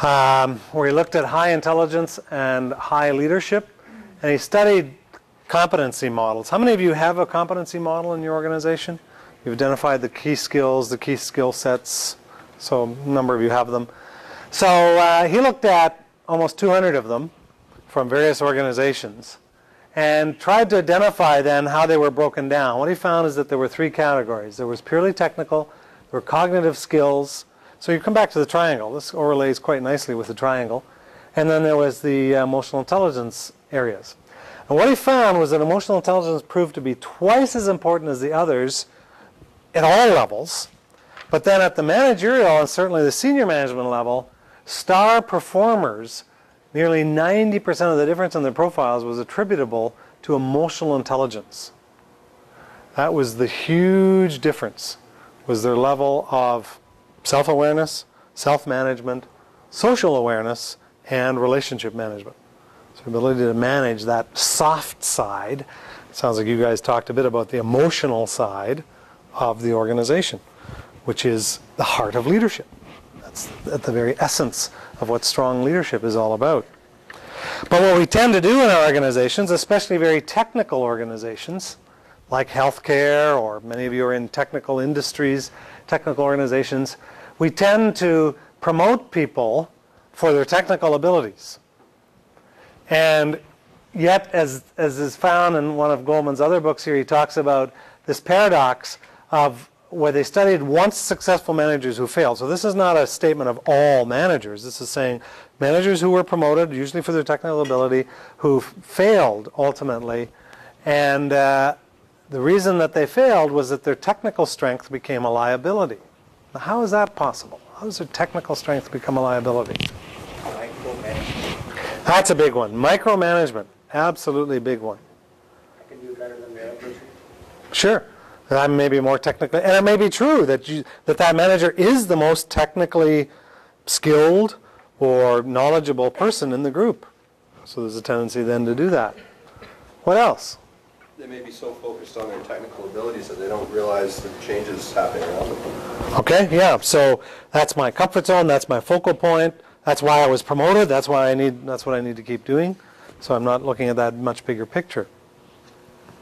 where he looked at high intelligence and high leadership, and he studied competency models. How many of you have a competency model in your organization? You've identified the key skills, the key skill sets, so a number of you have them. So he looked at almost 200 of them from various organizations and tried to identify then how they were broken down. What he found is that there were three categories. There was purely technical, there were cognitive skills. So you come back to the triangle. This overlays quite nicely with the triangle. And then there was the emotional intelligence areas. And what he found was that emotional intelligence proved to be twice as important as the others at all levels. But then at the managerial and certainly the senior management level, star performers, nearly 90% of the difference in their profiles was attributable to emotional intelligence. That was the huge difference, was their level of self-awareness, self-management, social awareness, and relationship management. So ability to manage that soft side. It sounds like you guys talked a bit about the emotional side of the organization, which is the heart of leadership. That's at the very essence of what strong leadership is all about. But what we tend to do in our organizations, especially very technical organizations, like healthcare, or many of you are in technical industries, technical organizations, we tend to promote people for their technical abilities. And yet, as is found in one of Goldman's other books here, he talks about this paradox of where they studied once successful managers who failed. So this is not a statement of all managers. This is saying managers who were promoted, usually for their technical ability, who failed ultimately. And the reason that they failed was that their technical strength became a liability. Now, how is that possible? How does their technical strength become a liability? Micromanagement. That's a big one. Micromanagement. Absolutely a big one. I can do better than the other person. Sure. I'm maybe more technically, and it may be true that that manager is the most technically skilled or knowledgeable person in the group. So there's a tendency then to do that. What else? They may be so focused on their technical abilities that they don't realize the changes happening around them. Okay, yeah. So that's my comfort zone. That's my focal point. That's why I was promoted. That's what I need to keep doing. So I'm not looking at that much bigger picture.